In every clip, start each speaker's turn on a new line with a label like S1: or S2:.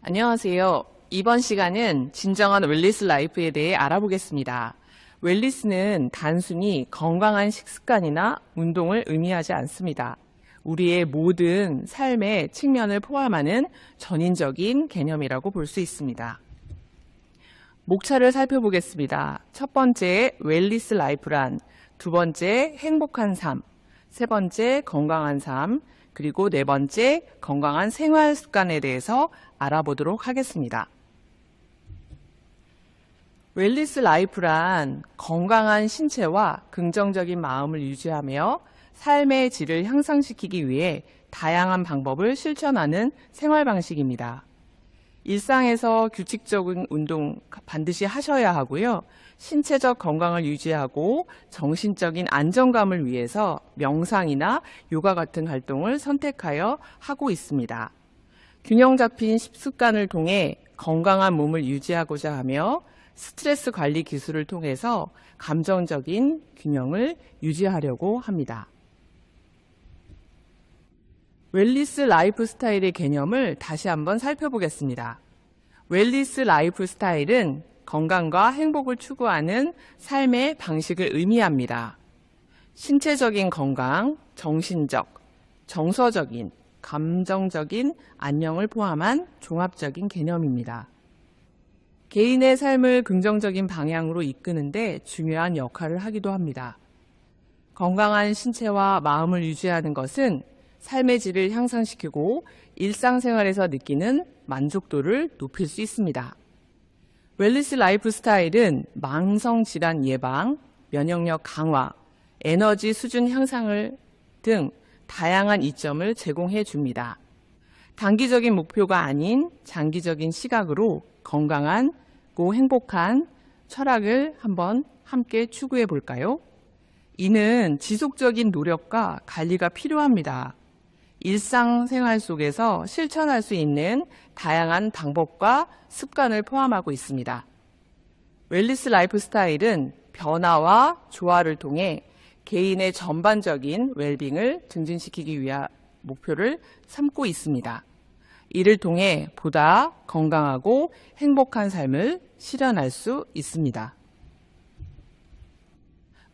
S1: 안녕하세요. 이번 시간은 진정한 웰니스 라이프에 대해 알아보겠습니다. 웰니스는 단순히 건강한 식습관이나 운동을 의미하지 않습니다. 우리의 모든 삶의 측면을 포함하는 전인적인 개념이라고 볼 수 있습니다. 목차를 살펴보겠습니다. 첫 번째, 웰니스 라이프란, 두 번째, 행복한 삶, 세 번째, 건강한 삶, 그리고 네 번째, 건강한 생활 습관에 대해서 알아보도록 하겠습니다. 웰니스 라이프란 건강한 신체와 긍정적인 마음을 유지하며 삶의 질을 향상시키기 위해 다양한 방법을 실천하는 생활 방식입니다. 일상에서 규칙적인 운동 반드시 하셔야 하고요. 신체적 건강을 유지하고 정신적인 안정감을 위해서 명상이나 요가 같은 활동을 선택하여 하고 있습니다. 균형 잡힌 식습관을 통해 건강한 몸을 유지하고자 하며 스트레스 관리 기술을 통해서 감정적인 균형을 유지하려고 합니다. 웰니스 라이프 스타일의 개념을 다시 한번 살펴보겠습니다. 웰니스 라이프 스타일은 건강과 행복을 추구하는 삶의 방식을 의미합니다. 신체적인 건강, 정신적, 정서적인, 감정적인 안녕을 포함한 종합적인 개념입니다. 개인의 삶을 긍정적인 방향으로 이끄는 데 중요한 역할을 하기도 합니다. 건강한 신체와 마음을 유지하는 것은 삶의 질을 향상시키고 일상생활에서 느끼는 만족도를 높일 수 있습니다. 웰니스 라이프 스타일은 만성질환 예방, 면역력 강화, 에너지 수준 향상을 등 다양한 이점을 제공해 줍니다. 단기적인 목표가 아닌 장기적인 시각으로 건강하고 행복한 철학을 한번 함께 추구해 볼까요? 이는 지속적인 노력과 관리가 필요합니다. 일상생활 속에서 실천할 수 있는 다양한 방법과 습관을 포함하고 있습니다. 웰니스 라이프 스타일은 변화와 조화를 통해 개인의 전반적인 웰빙을 증진시키기 위한 목표를 삼고 있습니다. 이를 통해 보다 건강하고 행복한 삶을 실현할 수 있습니다.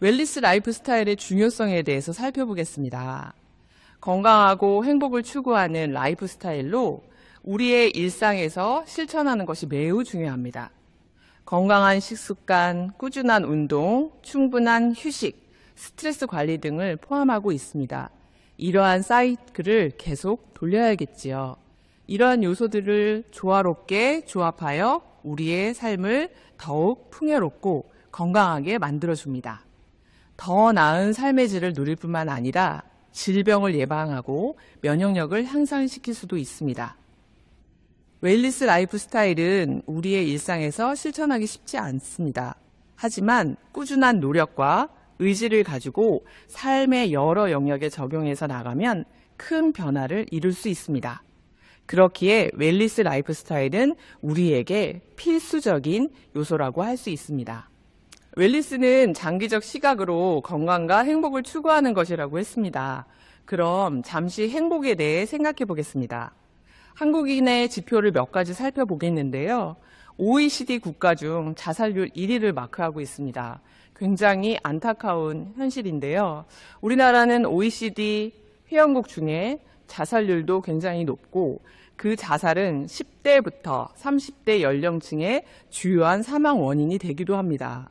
S1: 웰니스 라이프 스타일의 중요성에 대해서 살펴보겠습니다. 건강하고 행복을 추구하는 라이프 스타일로 우리의 일상에서 실천하는 것이 매우 중요합니다. 건강한 식습관, 꾸준한 운동, 충분한 휴식, 스트레스 관리 등을 포함하고 있습니다. 이러한 사이클을 계속 돌려야겠지요. 이러한 요소들을 조화롭게 조합하여 우리의 삶을 더욱 풍요롭고 건강하게 만들어줍니다. 더 나은 삶의 질을 누릴 뿐만 아니라 질병을 예방하고 면역력을 향상시킬 수도 있습니다. 웰니스 라이프 스타일은 우리의 일상에서 실천하기 쉽지 않습니다. 하지만 꾸준한 노력과 의지를 가지고 삶의 여러 영역에 적용해서 나가면 큰 변화를 이룰 수 있습니다. 그렇기에 웰니스 라이프 스타일은 우리에게 필수적인 요소라고 할 수 있습니다. 웰니스는 장기적 시각으로 건강과 행복을 추구하는 것이라고 했습니다. 그럼 잠시 행복에 대해 생각해 보겠습니다. 한국인의 지표를 몇 가지 살펴보겠는데요. OECD 국가 중 자살률 1위를 마크하고 있습니다. 굉장히 안타까운 현실인데요. 우리나라는 OECD 회원국 중에 자살률도 굉장히 높고 그 자살은 10대부터 30대 연령층의 주요한 사망 원인이 되기도 합니다.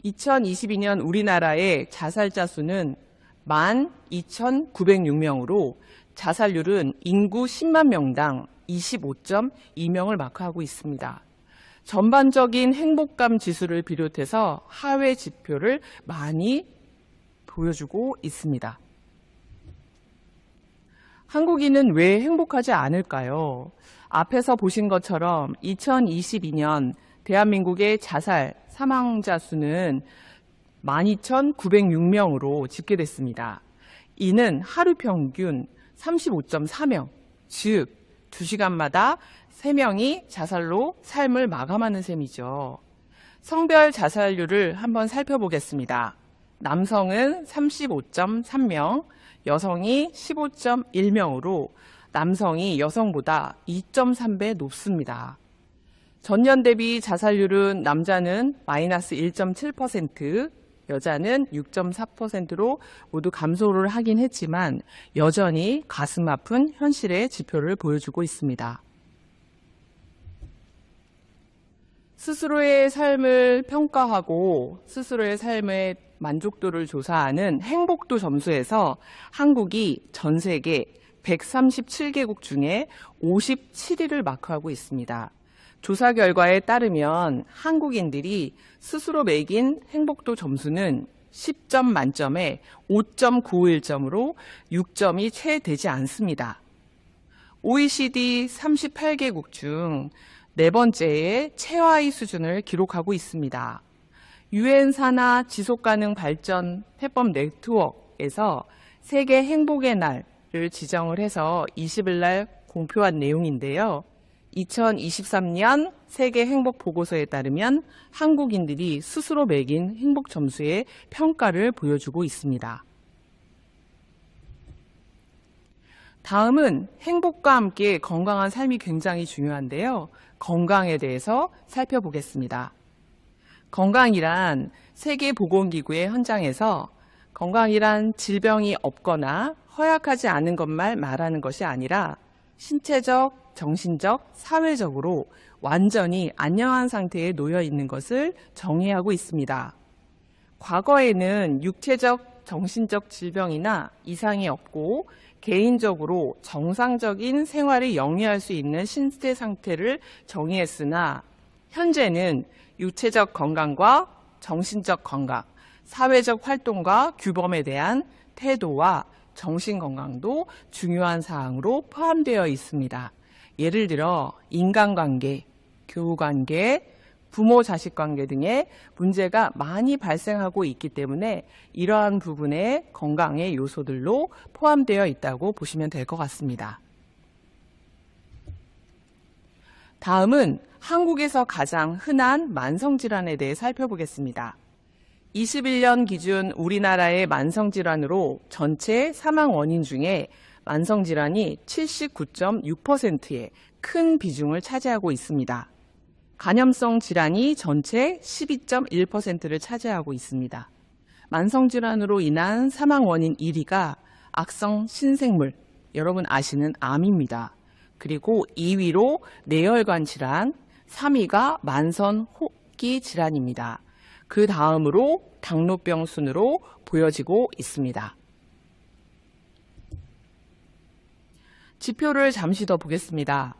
S1: 2022년 우리나라의 자살자 수는 12,906명으로 자살률은 인구 10만 명당 25.2명을 마크하고 있습니다. 전반적인 행복감 지수를 비롯해서 하회 지표를 많이 보여주고 있습니다. 한국인은 왜 행복하지 않을까요? 앞에서 보신 것처럼 2022년 대한민국의 자살 사망자 수는 12,906명으로 집계됐습니다. 이는 하루 평균 35.4명, 즉 2시간마다 3명이 자살로 삶을 마감하는 셈이죠. 성별 자살률을 한번 살펴보겠습니다. 남성은 35.3명, 여성이 15.1명으로 남성이 여성보다 2.3배 높습니다. 전년 대비 자살률은 남자는 마이너스 1.7%, 여자는 6.4%로 모두 감소를 하긴 했지만 여전히 가슴 아픈 현실의 지표를 보여주고 있습니다. 스스로의 삶을 평가하고 스스로의 삶의 만족도를 조사하는 행복도 점수에서 한국이 전 세계 137개국 중에 57위를 마크하고 있습니다. 조사 결과에 따르면 한국인들이 스스로 매긴 행복도 점수는 10점 만점에 5.91점으로 6점이 채 되지 않습니다. OECD 38개국 중 네 번째의 최하위 수준을 기록하고 있습니다. 유엔 산하 지속가능 발전 해법 네트워크에서 세계 행복의 날을 지정을 해서 20일 날 공표한 내용인데요. 2023년 세계 행복 보고서에 따르면 한국인들이 스스로 매긴 행복 점수의 평가를 보여주고 있습니다. 다음은 행복과 함께 건강한 삶이 굉장히 중요한데요. 건강에 대해서 살펴보겠습니다. 건강이란 세계보건기구의 헌장에서 건강이란 질병이 없거나 허약하지 않은 것만 말하는 것이 아니라 신체적, 정신적, 사회적으로 완전히 안녕한 상태에 놓여 있는 것을 정의하고 있습니다. 과거에는 육체적, 정신적 질병이나 이상이 없고 개인적으로 정상적인 생활을 영위할 수 있는 신체 상태를 정의했으나 현재는 육체적 건강과 정신적 건강, 사회적 활동과 규범에 대한 태도와 정신 건강도 중요한 사항으로 포함되어 있습니다. 예를 들어 인간관계, 교우관계, 부모-자식 관계 등의 문제가 많이 발생하고 있기 때문에 이러한 부분에 건강의 요소들로 포함되어 있다고 보시면 될 것 같습니다. 다음은 한국에서 가장 흔한 만성질환에 대해 살펴보겠습니다. 21년 기준 우리나라의 만성질환으로 전체 사망 원인 중에 만성질환이 79.6%의 큰 비중을 차지하고 있습니다. 간염성 질환이 전체 12.1%를 차지하고 있습니다. 만성질환으로 인한 사망 원인 1위가 악성 신생물, 여러분 아시는 암입니다. 그리고 2위로 뇌혈관 질환, 3위가 만성 호흡기 질환입니다. 그 다음으로 당뇨병 순으로 보여지고 있습니다. 지표를 잠시 더 보겠습니다.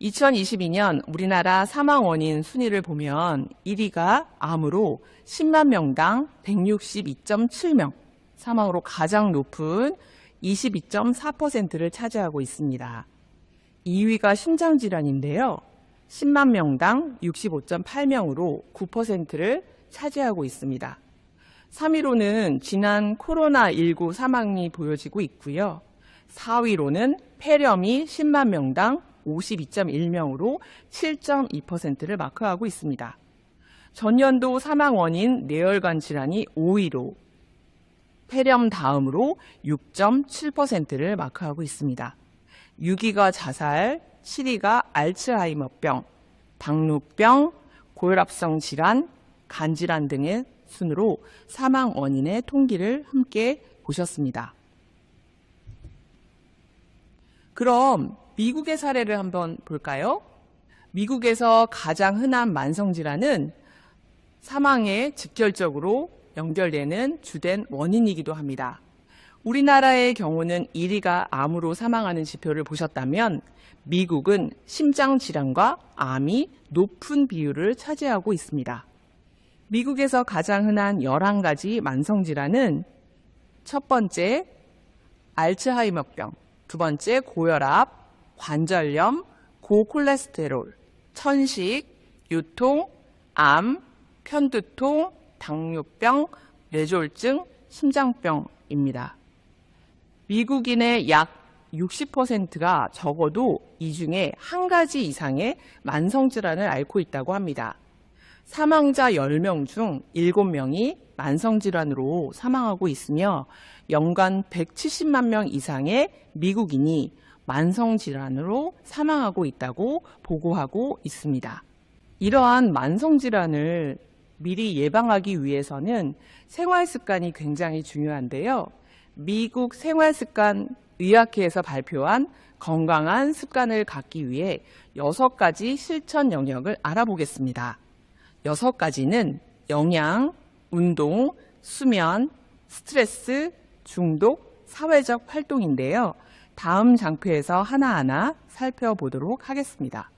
S1: 2022년 우리나라 사망 원인 순위를 보면 1위가 암으로 10만 명당 162.7명, 사망으로 가장 높은 22.4%를 차지하고 있습니다. 2위가 심장질환인데요. 10만 명당 65.8명으로 9%를 차지하고 있습니다. 3위로는 지난 코로나19 사망이 보여지고 있고요. 4위로는 폐렴이 10만 명당 52.1명으로 7.2%를 마크하고 있습니다. 전년도 사망 원인 뇌혈관 질환이 5위로 폐렴 다음으로 6.7%를 마크하고 있습니다. 6위가 자살, 7위가 알츠하이머병, 당뇨병, 고혈압성 질환, 간질환 등의 순으로 사망 원인의 통계를 함께 보셨습니다. 그럼 미국의 사례를 한번 볼까요? 미국에서 가장 흔한 만성질환은 사망에 직결적으로 연결되는 주된 원인이기도 합니다. 우리나라의 경우는 1위가 암으로 사망하는 지표를 보셨다면 미국은 심장질환과 암이 높은 비율을 차지하고 있습니다. 미국에서 가장 흔한 11가지 만성질환은 첫 번째 알츠하이머병, 두 번째 고혈압, 관절염, 고콜레스테롤, 천식, 유통, 암, 편두통, 당뇨병, 뇌졸중, 심장병입니다. 미국인의 약 60%가 적어도 이 중에 한 가지 이상의 만성질환을 앓고 있다고 합니다. 사망자 10명 중 7명이 만성질환으로 사망하고 있으며 연간 170만 명 이상의 미국인이 만성질환으로 사망하고 있다고 보고하고 있습니다. 이러한 만성질환을 미리 예방하기 위해서는 생활습관이 굉장히 중요한데요. 미국 생활습관의학회에서 발표한 건강한 습관을 갖기 위해 6가지 실천 영역을 알아보겠습니다. 6가지는 영양, 운동, 수면, 스트레스, 중독, 사회적 활동인데요. 다음 장표에서 하나하나 살펴보도록 하겠습니다.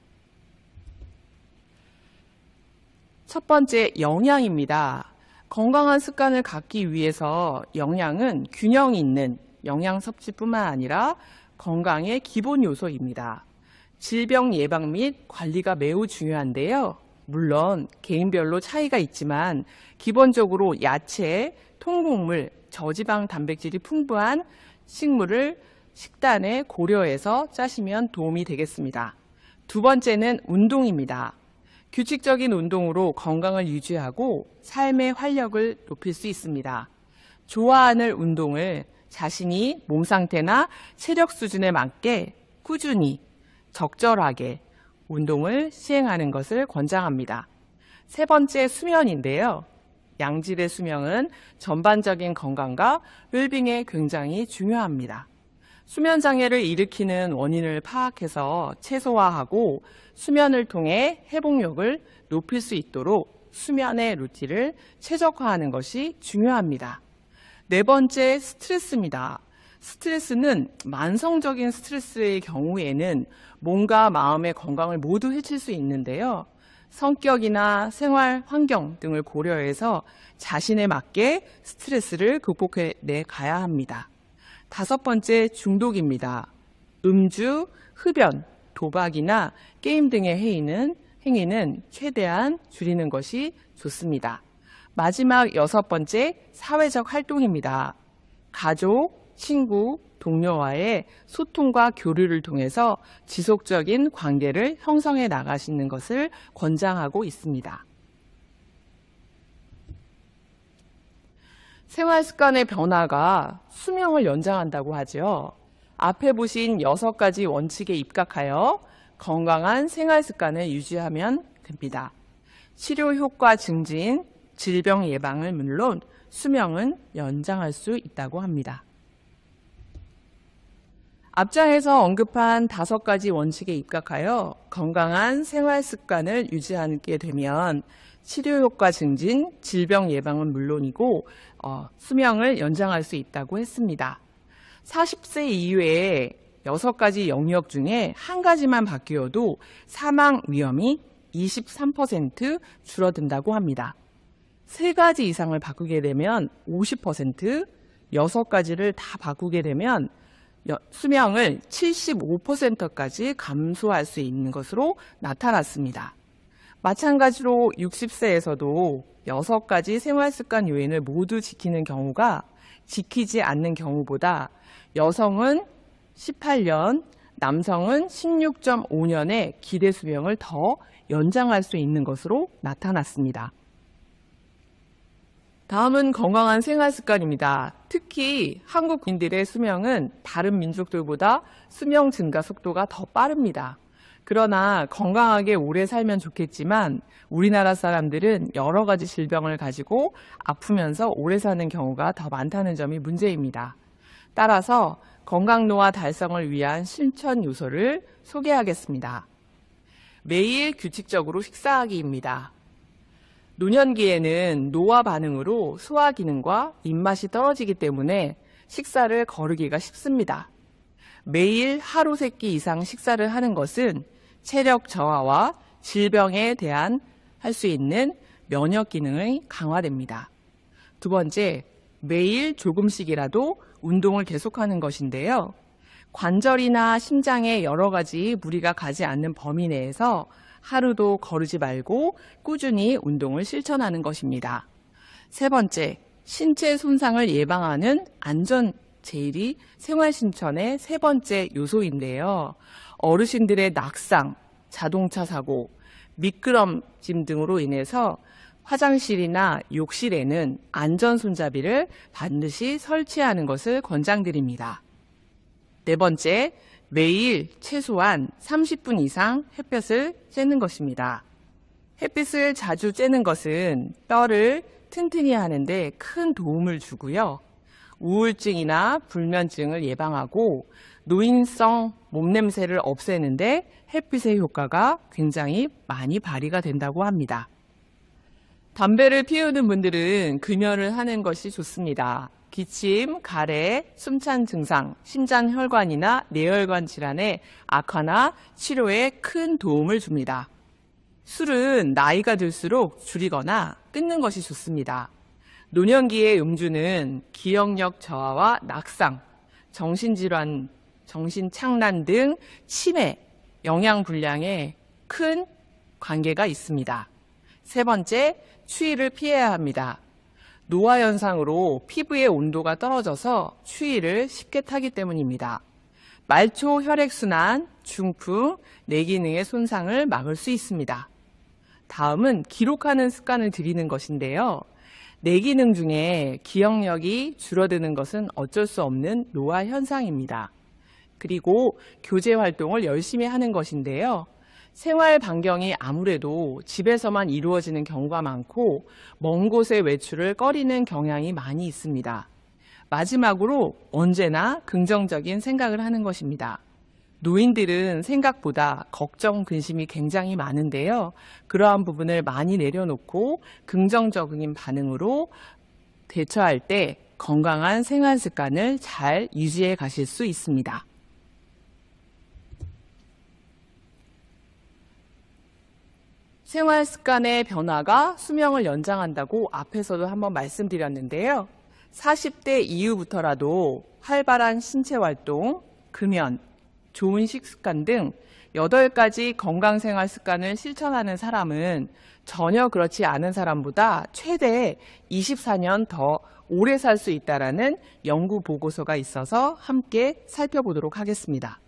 S1: 첫 번째, 영양입니다. 건강한 습관을 갖기 위해서 영양은 균형 있는 영양 섭취뿐만 아니라 건강의 기본 요소입니다. 질병 예방 및 관리가 매우 중요한데요. 물론 개인별로 차이가 있지만 기본적으로 야채, 통곡물, 저지방 단백질이 풍부한 식물을 식단에 고려해서 짜시면 도움이 되겠습니다. 두 번째는 운동입니다. 규칙적인 운동으로 건강을 유지하고 삶의 활력을 높일 수 있습니다. 좋아하는 운동을 자신이 몸 상태나 체력 수준에 맞게 꾸준히 적절하게 운동을 시행하는 것을 권장합니다. 세 번째, 수면인데요. 양질의 수면은 전반적인 건강과 웰빙에 굉장히 중요합니다. 수면 장애를 일으키는 원인을 파악해서 최소화하고 수면을 통해 회복력을 높일 수 있도록 수면의 루틴을 최적화하는 것이 중요합니다. 네 번째, 스트레스입니다. 스트레스는 만성적인 스트레스의 경우에는 몸과 마음의 건강을 모두 해칠 수 있는데요. 성격이나 생활 환경 등을 고려해서 자신에 맞게 스트레스를 극복해 가야 합니다. 다섯 번째, 중독입니다. 음주, 흡연, 도박이나 게임 등의 행위는 최대한 줄이는 것이 좋습니다. 마지막 여섯 번째, 사회적 활동입니다. 가족, 친구, 동료와의 소통과 교류를 통해서 지속적인 관계를 형성해 나가시는 것을 권장하고 있습니다. 생활 습관의 변화가 수명을 연장한다고 하죠. 앞에 보신 6가지 원칙에 입각하여 건강한 생활 습관을 유지하면 됩니다. 치료 효과 증진, 질병 예방은 물론 수명은 연장할 수 있다고 합니다. 앞장에서 언급한 5가지 원칙에 입각하여 건강한 생활 습관을 유지하게 되면 치료 효과 증진, 질병 예방은 물론이고 수명을 연장할 수 있다고 했습니다. 40세 이후에 6가지 영역 중에 한 가지만 바뀌어도 사망 위험이 23% 줄어든다고 합니다. 3가지 이상을 바꾸게 되면 50%, 6가지를 다 바꾸게 되면 수명을 75%까지 감소할 수 있는 것으로 나타났습니다. 마찬가지로 60세에서도 6가지 생활습관 요인을 모두 지키는 경우가 지키지 않는 경우보다 여성은 18년, 남성은 16.5년의 기대 수명을 더 연장할 수 있는 것으로 나타났습니다. 다음은 건강한 생활 습관입니다. 특히 한국인들의 수명은 다른 민족들보다 수명 증가 속도가 더 빠릅니다. 그러나 건강하게 오래 살면 좋겠지만 우리나라 사람들은 여러 가지 질병을 가지고 아프면서 오래 사는 경우가 더 많다는 점이 문제입니다. 따라서 건강 노화 달성을 위한 실천 요소를 소개하겠습니다. 매일 규칙적으로 식사하기입니다. 노년기에는 노화 반응으로 소화 기능과 입맛이 떨어지기 때문에 식사를 거르기가 쉽습니다. 매일 하루 3끼 이상 식사를 하는 것은 체력 저하와 질병에 대한 할 수 있는 면역 기능이 강화됩니다. 두 번째, 매일 조금씩이라도 운동을 계속하는 것인데요. 관절이나 심장에 여러 가지 무리가 가지 않는 범위 내에서 하루도 거르지 말고 꾸준히 운동을 실천하는 것입니다. 세 번째, 신체 손상을 예방하는 안전 제일이 생활신천의 3번째 요소인데요. 어르신들의 낙상, 자동차 사고, 미끄럼짐 등으로 인해서 화장실이나 욕실에는 안전손잡이를 반드시 설치하는 것을 권장드립니다. 네 번째, 매일 최소한 30분 이상 햇볕을 쬐는 것입니다. 햇빛을 자주 쬐는 것은 뼈를 튼튼히 하는데 큰 도움을 주고요. 우울증이나 불면증을 예방하고 노인성 몸냄새를 없애는데 햇빛의 효과가 굉장히 많이 발휘가 된다고 합니다. 담배를 피우는 분들은 금연을 하는 것이 좋습니다. 기침, 가래, 숨찬 증상, 심장혈관이나 뇌혈관 질환의 악화나 치료에 큰 도움을 줍니다. 술은 나이가 들수록 줄이거나 끊는 것이 좋습니다. 노년기의 음주는 기억력 저하와 낙상, 정신질환, 정신착란 등 치매, 영양불량에 큰 관계가 있습니다. 세 번째, 추위를 피해야 합니다. 노화 현상으로 피부의 온도가 떨어져서 추위를 쉽게 타기 때문입니다. 말초 혈액순환, 중풍, 뇌기능의 손상을 막을 수 있습니다. 다음은 기록하는 습관을 들이는 것인데요. 뇌기능 중에 기억력이 줄어드는 것은 어쩔 수 없는 노화 현상입니다. 그리고 교제 활동을 열심히 하는 것인데요. 생활 반경이 아무래도 집에서만 이루어지는 경우가 많고 먼 곳의 외출을 꺼리는 경향이 많이 있습니다. 마지막으로 언제나 긍정적인 생각을 하는 것입니다. 노인들은 생각보다 걱정, 근심이 굉장히 많은데요. 그러한 부분을 많이 내려놓고 긍정적인 반응으로 대처할 때 건강한 생활 습관을 잘 유지해 가실 수 있습니다. 생활 습관의 변화가 수명을 연장한다고 앞에서도 한번 말씀드렸는데요. 40대 이후부터라도 활발한 신체 활동, 금연, 좋은 식습관 등 8가지 건강생활 습관을 실천하는 사람은 전혀 그렇지 않은 사람보다 최대 24년 더 오래 살 수 있다는 연구 보고서가 있어서 함께 살펴보도록 하겠습니다.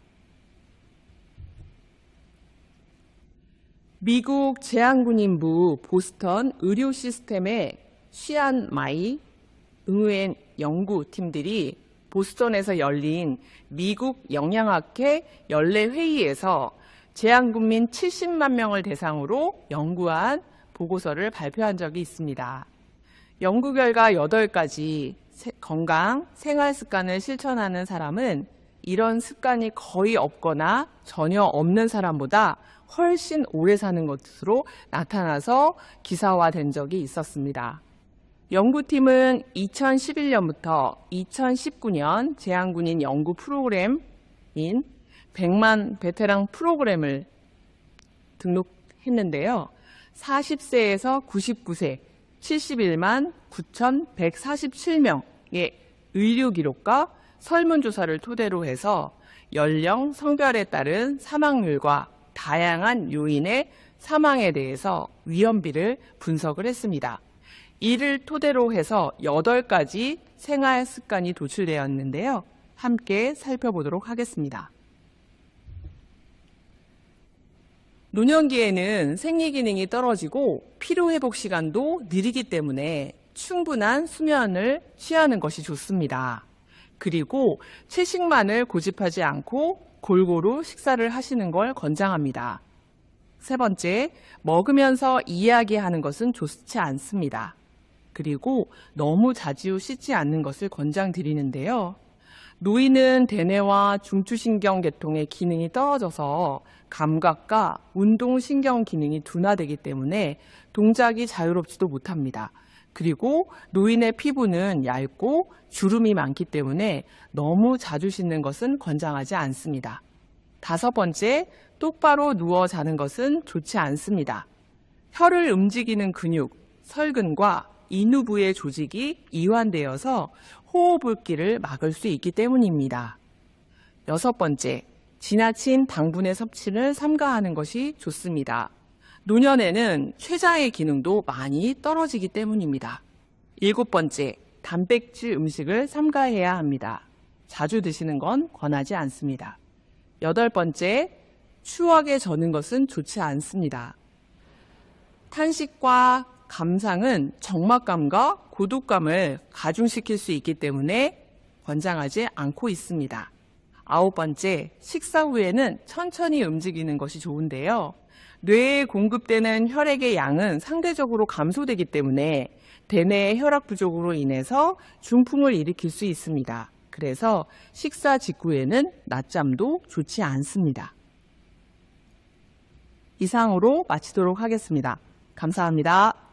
S1: 미국 제한군인부 보스턴 의료 시스템의 시안 마이 응우엔 연구팀들이 보스턴에서 열린 미국 영양학회 연례 회의에서 제한국민 70만 명을 대상으로 연구한 보고서를 발표한 적이 있습니다. 연구 결과 8가지 건강 생활 습관을 실천하는 사람은 이런 습관이 거의 없거나 전혀 없는 사람보다 훨씬 오래 사는 것으로 나타나서 기사화된 적이 있었습니다. 연구팀은 2011년부터 2019년 제한군인 연구 프로그램인 100만 베테랑 프로그램을 등록했는데요. 40세에서 99세 71만 9,147명의 의료 기록과 설문조사를 토대로 해서 연령, 성별에 따른 사망률과 다양한 요인의 사망에 대해서 위험비를 분석을 했습니다. 이를 토대로 해서 8가지 생활 습관이 도출되었는데요. 함께 살펴보도록 하겠습니다. 노년기에는 생리기능이 떨어지고 피로회복 시간도 느리기 때문에 충분한 수면을 취하는 것이 좋습니다. 그리고 채식만을 고집하지 않고 골고루 식사를 하시는 걸 권장합니다. 세 번째, 먹으면서 이야기하는 것은 좋지 않습니다. 그리고 너무 자주 씻지 않는 것을 권장드리는데요. 노인은 대뇌와 중추신경 계통의 기능이 떨어져서 감각과 운동신경 기능이 둔화되기 때문에 동작이 자유롭지도 못합니다. 그리고 노인의 피부는 얇고 주름이 많기 때문에 너무 자주 씻는 것은 권장하지 않습니다. 5번째, 똑바로 누워 자는 것은 좋지 않습니다. 혀를 움직이는 근육, 설근과 인후부의 조직이 이완되어서 호흡을기를 막을 수 있기 때문입니다. 6번째, 지나친 당분의 섭취를 삼가하는 것이 좋습니다. 노년에는 췌장의 기능도 많이 떨어지기 때문입니다. 7번째, 단백질 음식을 삼가해야 합니다. 자주 드시는 건 권하지 않습니다. 8번째, 추억에 젖는 것은 좋지 않습니다. 탄식과 감상은 적막감과 고독감을 가중시킬 수 있기 때문에 권장하지 않고 있습니다. 9번째, 식사 후에는 천천히 움직이는 것이 좋은데요. 뇌에 공급되는 혈액의 양은 상대적으로 감소되기 때문에 대뇌의 혈압 부족으로 인해서 중풍을 일으킬 수 있습니다. 그래서 식사 직후에는 낮잠도 좋지 않습니다. 이상으로 마치도록 하겠습니다. 감사합니다.